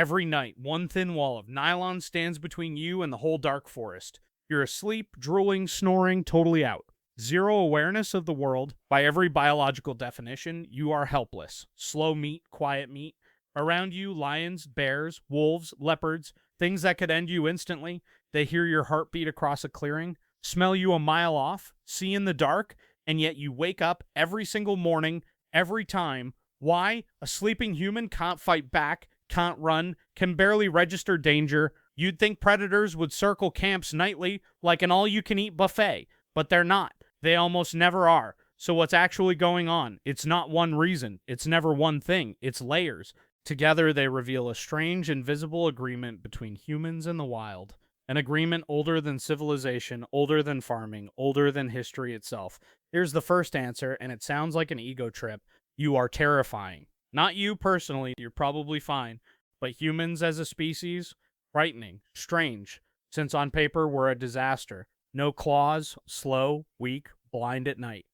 Every night, one thin wall of nylon stands between you and the whole dark forest. You're asleep, drooling, snoring, totally out. Zero awareness of the world. By every biological definition, you are helpless. Slow meat, quiet meat. Around you, lions, bears, wolves, leopards, things that could end you instantly. They hear your heartbeat across a clearing, smell you a mile off, see in the dark, and yet you wake up every single morning, every time. Why? A sleeping human can't fight back, can't run, can barely register danger. You'd think predators would circle camps nightly like an all-you-can-eat buffet, but they're not. They almost never are. So what's actually going on? It's not one reason. It's never one thing. It's layers. Together they reveal a strange, invisible agreement between humans and the wild. An agreement older than civilization, older than farming, older than history itself. Here's the first answer, and it sounds like an ego trip. You are terrifying. Not you personally, you're probably fine, but humans as a species, frightening, strange, since on paper we're a disaster. No claws, slow, weak, blind at night.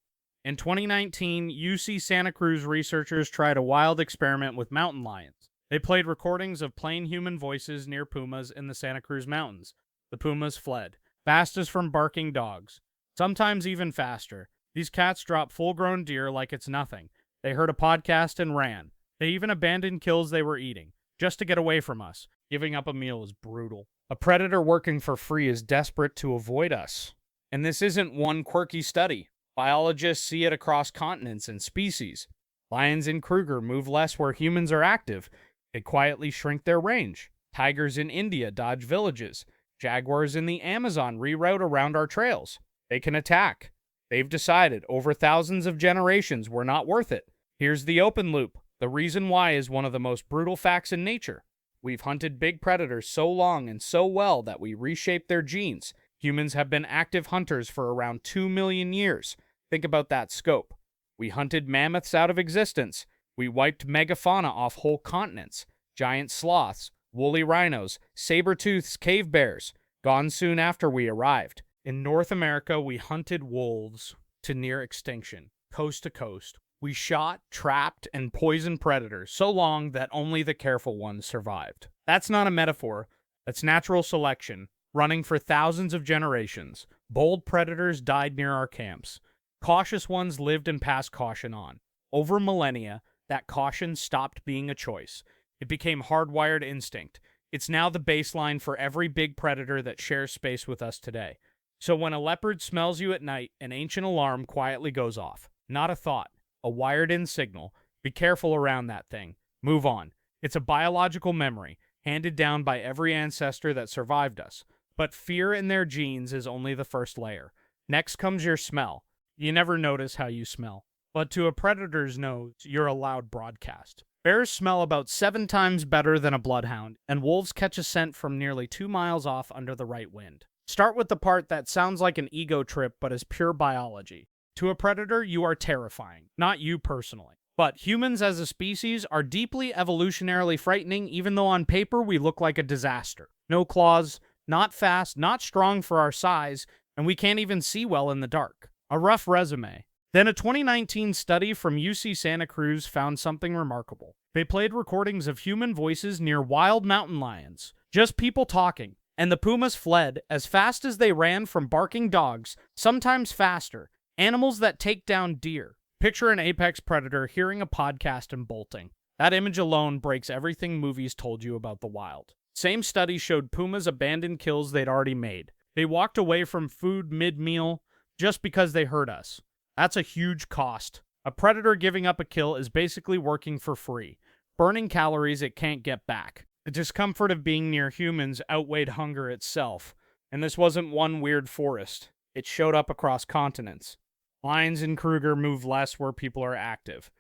In 2019, UC Santa Cruz researchers tried a wild experiment with mountain lions. They played recordings of plain human voices near pumas in the Santa Cruz Mountains. The pumas fled, fast as from barking dogs, sometimes even faster. These cats drop full-grown deer like it's nothing. They heard a podcast and ran. They even abandoned kills they were eating, just to get away from us. Giving up a meal is brutal. A predator working for free is desperate to avoid us. And this isn't one quirky study. Biologists see it across continents and species. Lions in Kruger move less where humans are active. They quietly shrink their range. Tigers in India dodge villages. Jaguars in the Amazon reroute around our trails. They can attack. They've decided over thousands of generations we're not worth it. Here's the open loop. The reason why is one of the most brutal facts in nature. We've hunted big predators so long and so well that we reshaped their genes. Humans have been active hunters for around 2 million years. Think about that scope. We hunted mammoths out of existence. We wiped megafauna off whole continents. Giant sloths, woolly rhinos, saber-toothed cave bears, gone soon after we arrived. In North America, we hunted wolves to near extinction, coast to coast. We shot, trapped, and poisoned predators so long that only the careful ones survived. That's not a metaphor. That's natural selection, running for thousands of generations. Bold predators died near our camps. Cautious ones lived and passed caution on. Over millennia, that caution stopped being a choice. It became hardwired instinct. It's now the baseline for every big predator that shares space with us today. So when a leopard smells you at night, an ancient alarm quietly goes off. Not a thought. A wired-in signal. Be careful around that thing. Move on. It's a biological memory, handed down by every ancestor that survived us. But fear in their genes is only the first layer. Next comes your smell. You never notice how you smell. But to a predator's nose, you're a loud broadcast. Bears smell about 7 times better than a bloodhound, and wolves catch a scent from nearly 2 miles off under the right wind. Start with the part that sounds like an ego trip but is pure biology. To a predator, you are terrifying. Not you personally. But humans as a species are deeply evolutionarily frightening, even though on paper we look like a disaster. No claws, not fast, not strong for our size, and we can't even see well in the dark. A rough resume. Then a 2019 study from UC Santa Cruz found something remarkable. They played recordings of human voices near wild mountain lions. Just people talking. And the pumas fled as fast as they ran from barking dogs, sometimes faster. Animals that take down deer. Picture an apex predator hearing a podcast and bolting. That image alone breaks everything movies told you about the wild. Same study showed pumas abandoned kills they'd already made. They walked away from food mid-meal just because they heard us. That's a huge cost. A predator giving up a kill is basically working for free, burning calories it can't get back. The discomfort of being near humans outweighed hunger itself, and this wasn't one weird forest. It showed up across continents. Lions in Kruger move less where people are active.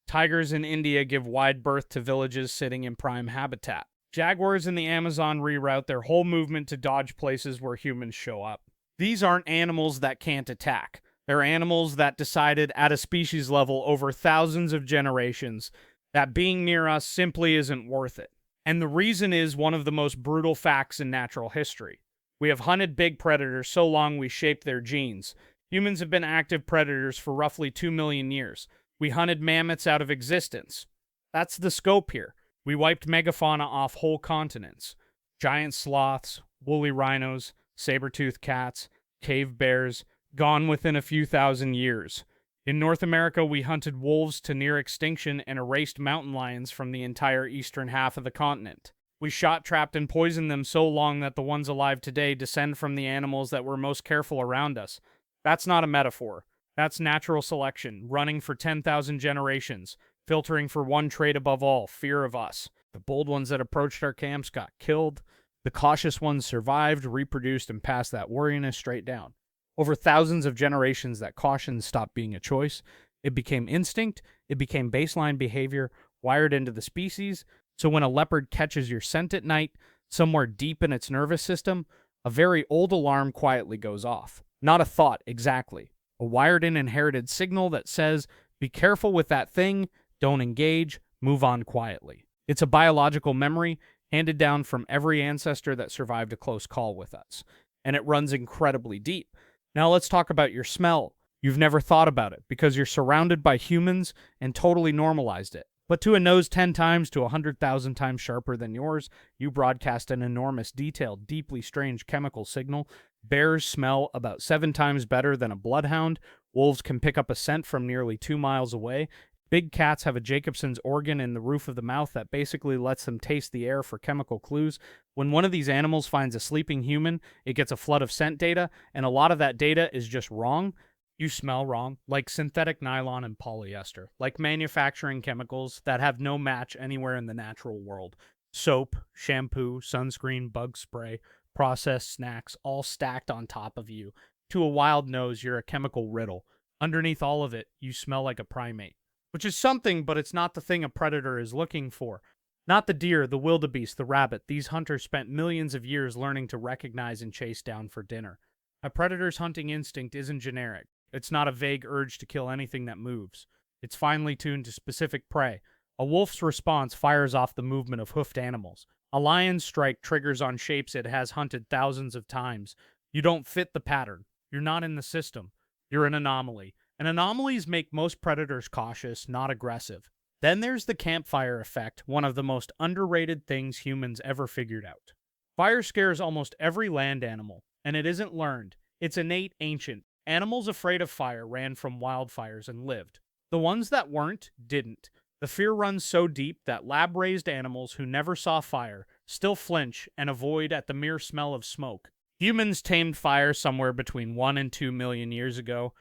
Tigers in India give wide berth to villages sitting in prime habitat. Jaguars in the Amazon reroute their whole movement to dodge places where humans show up. These aren't animals that can't attack. They're animals that decided at a species level over thousands of generations that being near us simply isn't worth it. And the reason is one of the most brutal facts in natural history. We have hunted big predators so long we shaped their genes. Humans have been active predators for roughly 2 million years. We hunted mammoths out of existence. That's the scope here. We wiped megafauna off whole continents. Giant sloths, woolly rhinos, saber-toothed cats, cave bears, gone within a few thousand years. In North America, we hunted wolves to near extinction and erased mountain lions from the entire eastern half of the continent. We shot, trapped, and poisoned them so long that the ones alive today descend from the animals that were most careful around us. That's not a metaphor. That's natural selection, running for 10,000 generations, filtering for one trait above all, fear of us. The bold ones that approached our camps got killed. The cautious ones survived, reproduced, and passed that wariness straight down. Over thousands of generations, that caution stopped being a choice. It became instinct. It became baseline behavior wired into the species. So when a leopard catches your scent at night, somewhere deep in its nervous system, a very old alarm quietly goes off. Not a thought, exactly. A wired-in inherited signal that says, be careful with that thing, don't engage, move on quietly. It's a biological memory handed down from every ancestor that survived a close call with us. And it runs incredibly deep. Now let's talk about your smell. You've never thought about it because you're surrounded by humans and totally normalized it. But to a nose 10 times to 100,000 times sharper than yours, you broadcast an enormous, detailed, deeply strange chemical signal. Bears smell about 7 times better than a bloodhound. Wolves can pick up a scent from nearly 2 miles away. Big cats have a Jacobson's organ in the roof of the mouth that basically lets them taste the air for chemical clues. When one of these animals finds a sleeping human, it gets a flood of scent data, and a lot of that data is just wrong. You smell wrong, like synthetic nylon and polyester, like manufacturing chemicals that have no match anywhere in the natural world. Soap, shampoo, sunscreen, bug spray, processed snacks, all stacked on top of you. To a wild nose, you're a chemical riddle. Underneath all of it, you smell like a primate. Which is something, but it's not the thing a predator is looking for. Not the deer, the wildebeest, the rabbit. These hunters spent millions of years learning to recognize and chase down for dinner. A predator's hunting instinct isn't generic. It's not a vague urge to kill anything that moves. It's finely tuned to specific prey. A wolf's response fires off the movement of hoofed animals. A lion's strike triggers on shapes it has hunted thousands of times. You don't fit the pattern. You're not in the system. You're an anomaly. And anomalies make most predators cautious, not aggressive. Then there's the campfire effect, one of the most underrated things humans ever figured out. Fire scares almost every land animal, and it isn't learned. It's innate, ancient. Animals afraid of fire ran from wildfires and lived. The ones that weren't, didn't. The fear runs so deep that lab-raised animals who never saw fire still flinch and avoid at the mere smell of smoke. Humans tamed fire somewhere between 1 and 2 million years ago,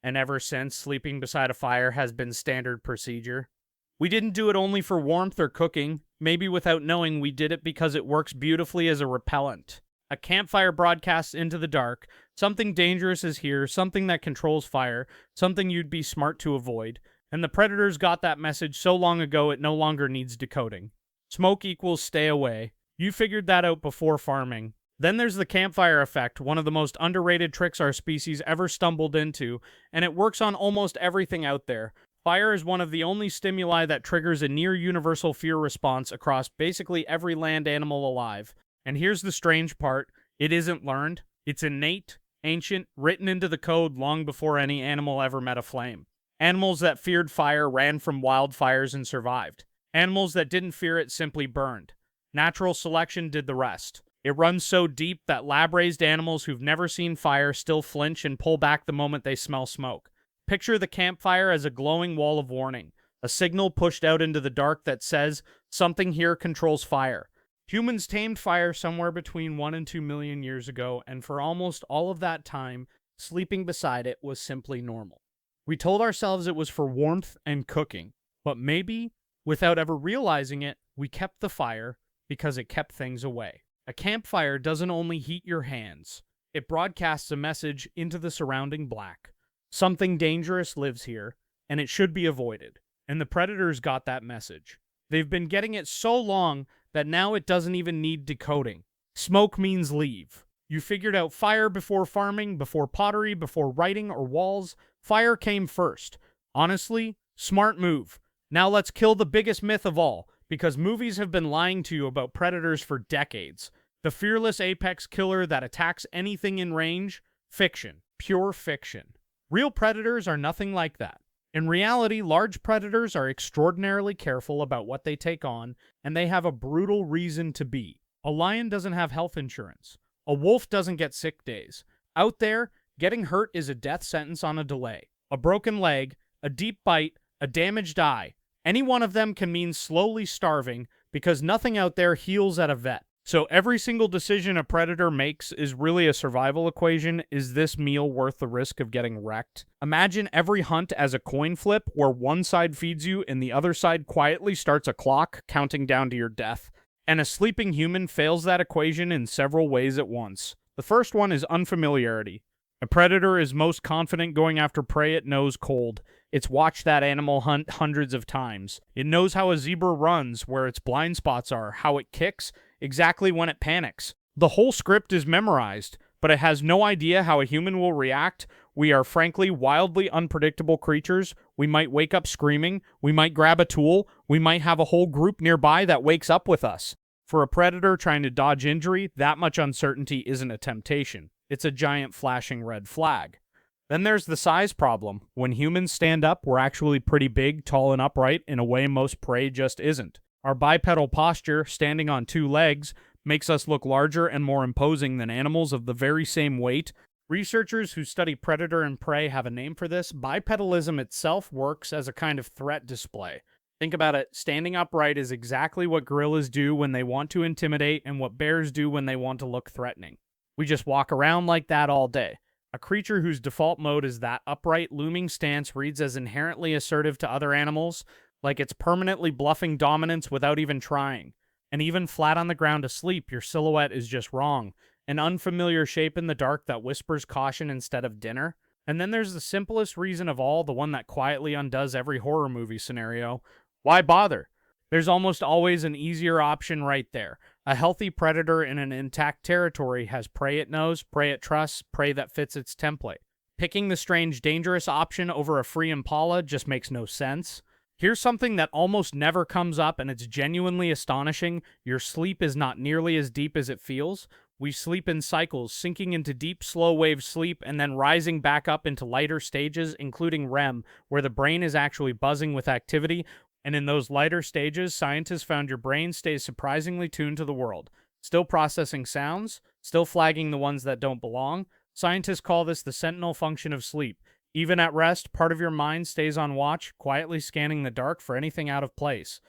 and ever since, sleeping beside a fire has been standard procedure. We didn't do it only for warmth or cooking. Maybe without knowing, we did it because it works beautifully as a repellent. A campfire broadcasts into the dark. Something dangerous is here, something that controls fire, something you'd be smart to avoid. And the predators got that message so long ago it no longer needs decoding. Smoke equals stay away. You figured that out before farming. Then there's the campfire effect, one of the most underrated tricks our species ever stumbled into, and it works on almost everything out there. Fire is one of the only stimuli that triggers a near-universal fear response across basically every land animal alive. And here's the strange part, it isn't learned. It's innate, ancient, written into the code long before any animal ever met a flame. Animals that feared fire ran from wildfires and survived. Animals that didn't fear it simply burned. Natural selection did the rest. It runs so deep that lab-raised animals who've never seen fire still flinch and pull back the moment they smell smoke. Picture the campfire as a glowing wall of warning, a signal pushed out into the dark that says, something here controls fire. Humans tamed fire somewhere between 1 and 2 million years ago, and for almost all of that time, sleeping beside it was simply normal. We told ourselves it was for warmth and cooking, but maybe, without ever realizing it, we kept the fire because it kept things away. A campfire doesn't only heat your hands, it broadcasts a message into the surrounding black. Something dangerous lives here, and it should be avoided. And the predators got that message. They've been getting it so long that now it doesn't even need decoding. Smoke means leave. You figured out fire before farming, before pottery, before writing or walls. Fire came first. Honestly, smart move. Now let's kill the biggest myth of all, because movies have been lying to you about predators for decades. The fearless apex killer that attacks anything in range? Fiction. Pure fiction. Real predators are nothing like that. In reality, large predators are extraordinarily careful about what they take on, and they have a brutal reason to be. A lion doesn't have health insurance. A wolf doesn't get sick days. Out there, getting hurt is a death sentence on a delay. A broken leg, a deep bite, a damaged eye. Any one of them can mean slowly starving because nothing out there heals at a vet. So every single decision a predator makes is really a survival equation. Is this meal worth the risk of getting wrecked? Imagine every hunt as a coin flip where one side feeds you and the other side quietly starts a clock counting down to your death. And a sleeping human fails that equation in several ways at once. The first one is unfamiliarity. A predator is most confident going after prey it knows cold. It's watched that animal hunt hundreds of times. It knows how a zebra runs, where its blind spots are, how it kicks, exactly when it panics. The whole script is memorized, but it has no idea how a human will react. We are frankly wildly unpredictable creatures. We might wake up screaming. We might grab a tool. We might have a whole group nearby that wakes up with us. For a predator trying to dodge injury, that much uncertainty isn't a temptation. It's a giant flashing red flag. Then there's the size problem. When humans stand up, we're actually pretty big, tall, and upright in a way most prey just isn't. Our bipedal posture, standing on two legs, makes us look larger and more imposing than animals of the very same weight. Researchers who study predator and prey have a name for this. Bipedalism itself works as a kind of threat display. Think about it. Standing upright is exactly what gorillas do when they want to intimidate and what bears do when they want to look threatening. We just walk around like that all day. A creature whose default mode is that upright, looming stance reads as inherently assertive to other animals, like it's permanently bluffing dominance without even trying. And even flat on the ground asleep, your silhouette is just wrong. An unfamiliar shape in the dark that whispers caution instead of dinner. And then there's the simplest reason of all, the one that quietly undoes every horror movie scenario. Why bother? There's almost always an easier option right there. A healthy predator in an intact territory has prey it knows, prey it trusts, prey that fits its template. Picking the strange, dangerous option over a free impala just makes no sense. Here's something that almost never comes up, and it's genuinely astonishing. Your sleep is not nearly as deep as it feels. We sleep in cycles, sinking into deep, slow-wave sleep and then rising back up into lighter stages, including REM, where the brain is actually buzzing with activity. And in those lighter stages, scientists found your brain stays surprisingly tuned to the world. Still processing sounds, still flagging the ones that don't belong. Scientists call this the sentinel function of sleep. Even at rest, part of your mind stays on watch, quietly scanning the dark for anything out of place.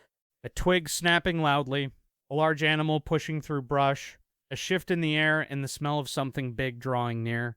A twig snapping loudly, a large animal pushing through brush, a shift in the air, and the smell of something big drawing near.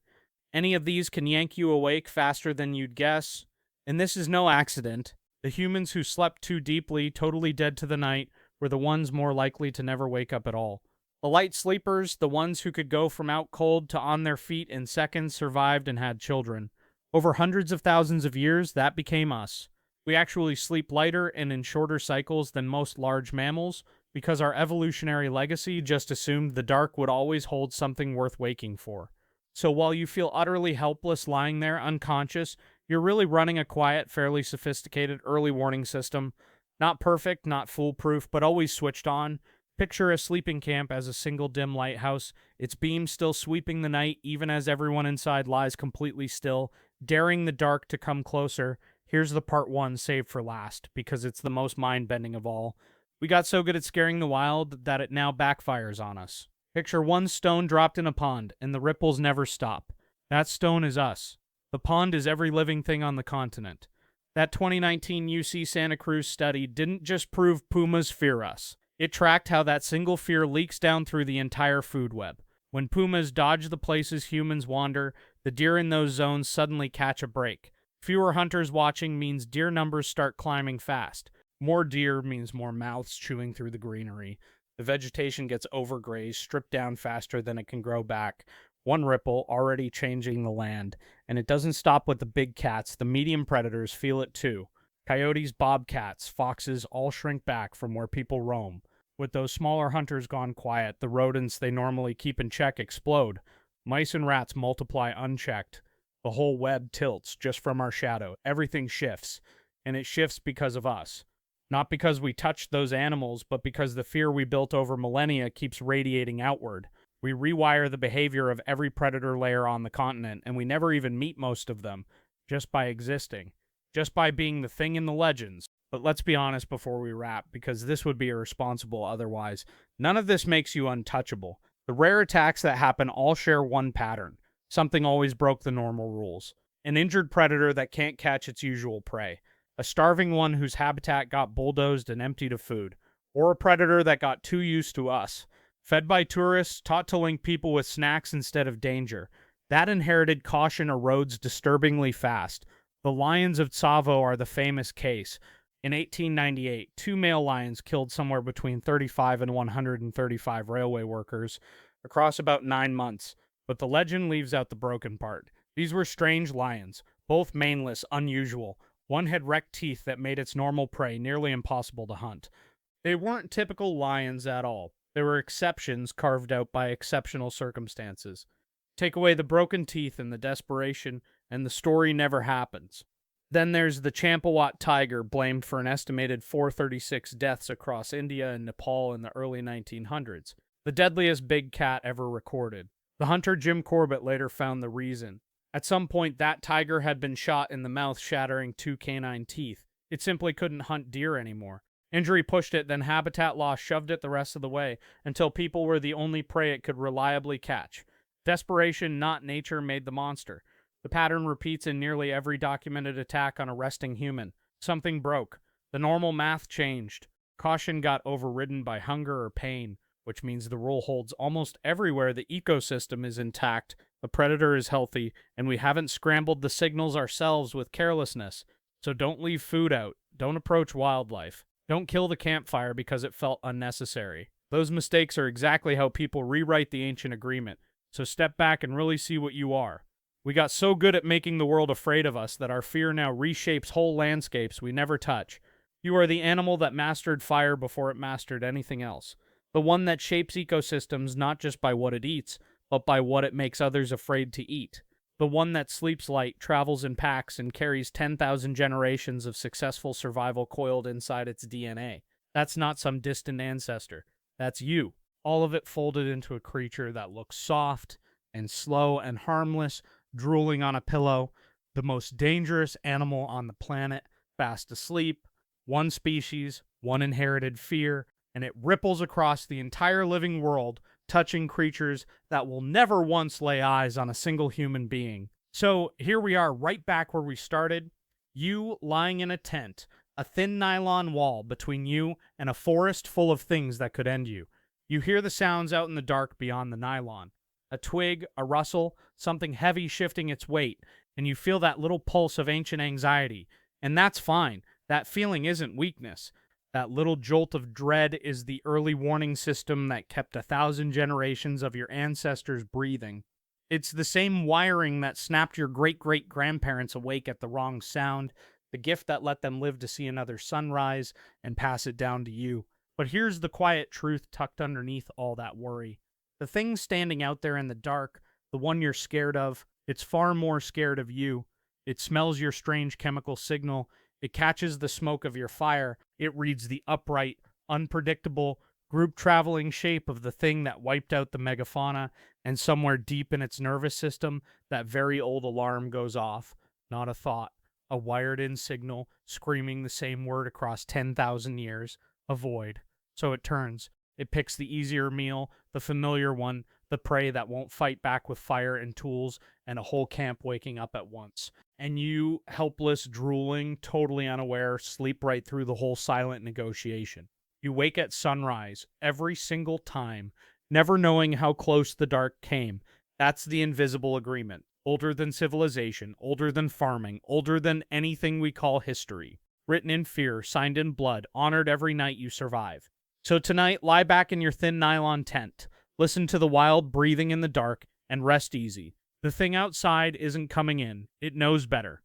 Any of these can yank you awake faster than you'd guess. And this is no accident. The humans who slept too deeply, totally dead to the night, were the ones more likely to never wake up at all. The light sleepers, the ones who could go from out cold to on their feet in seconds, survived and had children. Over hundreds of thousands of years, that became us. We actually sleep lighter and in shorter cycles than most large mammals, because our evolutionary legacy just assumed the dark would always hold something worth waking for. So while you feel utterly helpless lying there unconscious, you're really running a quiet, fairly sophisticated early warning system. Not perfect, not foolproof, but always switched on. Picture a sleeping camp as a single dim lighthouse, its beams still sweeping the night even as everyone inside lies completely still, daring the dark to come closer. Here's the part one saved for last, because it's the most mind-bending of all. We got so good at scaring the wild that it now backfires on us. Picture one stone dropped in a pond, and the ripples never stop. That stone is us. The pond is every living thing on the continent. That 2019 UC Santa Cruz study didn't just prove pumas fear us. It tracked how that single fear leaks down through the entire food web. When pumas dodge the places humans wander, the deer in those zones suddenly catch a break. Fewer hunters watching means deer numbers start climbing fast. More deer means more mouths chewing through the greenery. The vegetation gets overgrazed, stripped down faster than it can grow back. One ripple already changing the land. And it doesn't stop with the big cats. The medium predators feel it too. Coyotes, bobcats, foxes all shrink back from where people roam. With those smaller hunters gone quiet, the rodents they normally keep in check explode. Mice and rats multiply unchecked. The whole web tilts just from our shadow. Everything shifts. And it shifts because of us. Not because we touched those animals, but because the fear we built over millennia keeps radiating outward. We rewire the behavior of every predator layer on the continent, and we never even meet most of them, just by existing. just by being the thing in the legends. But let's be honest before we wrap, because this would be irresponsible otherwise. None of this makes you untouchable. The rare attacks that happen all share one pattern. Something always broke the normal rules. An injured predator that can't catch its usual prey. A starving one whose habitat got bulldozed and emptied of food. Or a predator that got too used to us. Fed by tourists, taught to link people with snacks instead of danger. That inherited caution erodes disturbingly fast. The lions of Tsavo are the famous case. In 1898, 2 male lions killed somewhere between 35 and 135 railway workers across about 9 months, but the legend leaves out the broken part. These were strange lions, both maneless, unusual. One had wrecked teeth that made its normal prey nearly impossible to hunt. They weren't typical lions at all. They were exceptions carved out by exceptional circumstances. Take away the broken teeth and the desperation, and the story never happens. Then there's the Champawat tiger, blamed for an estimated 436 deaths across India and Nepal in the early 1900s, the deadliest big cat ever recorded. The hunter Jim Corbett later found the reason. At some point, that tiger had been shot in the mouth, shattering 2 canine teeth. It simply couldn't hunt deer anymore. Injury pushed it, then habitat loss shoved it the rest of the way, until people were the only prey it could reliably catch. Desperation, not nature, made the monster. The pattern repeats in nearly every documented attack on a resting human. Something broke. The normal math changed. Caution got overridden by hunger or pain, which means the rule holds almost everywhere the ecosystem is intact, the predator is healthy, and we haven't scrambled the signals ourselves with carelessness. So don't leave food out. Don't approach wildlife. Don't kill the campfire because it felt unnecessary. Those mistakes are exactly how people rewrite the ancient agreement. So step back and really see what you are. We got so good at making the world afraid of us that our fear now reshapes whole landscapes we never touch. You are the animal that mastered fire before it mastered anything else. The one that shapes ecosystems not just by what it eats, but by what it makes others afraid to eat. The one that sleeps light, travels in packs, and carries 10,000 generations of successful survival coiled inside its DNA. That's not some distant ancestor. That's you. All of it folded into a creature that looks soft and slow and harmless, drooling on a pillow, the most dangerous animal on the planet, fast asleep, one species, one inherited fear, and it ripples across the entire living world, touching creatures that will never once lay eyes on a single human being. So here we are, right back where we started. You lying in a tent, a thin nylon wall between you and a forest full of things that could end you. You hear the sounds out in the dark beyond the nylon. A twig, a rustle, something heavy shifting its weight, and you feel that little pulse of ancient anxiety. And that's fine. That feeling isn't weakness. That little jolt of dread is the early warning system that kept 1,000 generations of your ancestors breathing. It's the same wiring that snapped your great-great-grandparents awake at the wrong sound, the gift that let them live to see another sunrise and pass it down to you. But here's the quiet truth tucked underneath all that worry. The thing standing out there in the dark, the one you're scared of, it's far more scared of you. It smells your strange chemical signal. It catches the smoke of your fire. It reads the upright, unpredictable, group-traveling shape of the thing that wiped out the megafauna, and somewhere deep in its nervous system, that very old alarm goes off. Not a thought. A wired-in signal, screaming the same word across 10,000 years. Avoid. So it turns. It picks the easier meal, the familiar one, the prey that won't fight back with fire and tools, and a whole camp waking up at once. And you, helpless, drooling, totally unaware, sleep right through the whole silent negotiation. You wake at sunrise, every single time, never knowing how close the dark came. That's the invisible agreement. Older than civilization, older than farming, older than anything we call history. Written in fear, signed in blood, honored every night you survive. So tonight, lie back in your thin nylon tent, listen to the wild breathing in the dark, and rest easy. The thing outside isn't coming in. It knows better.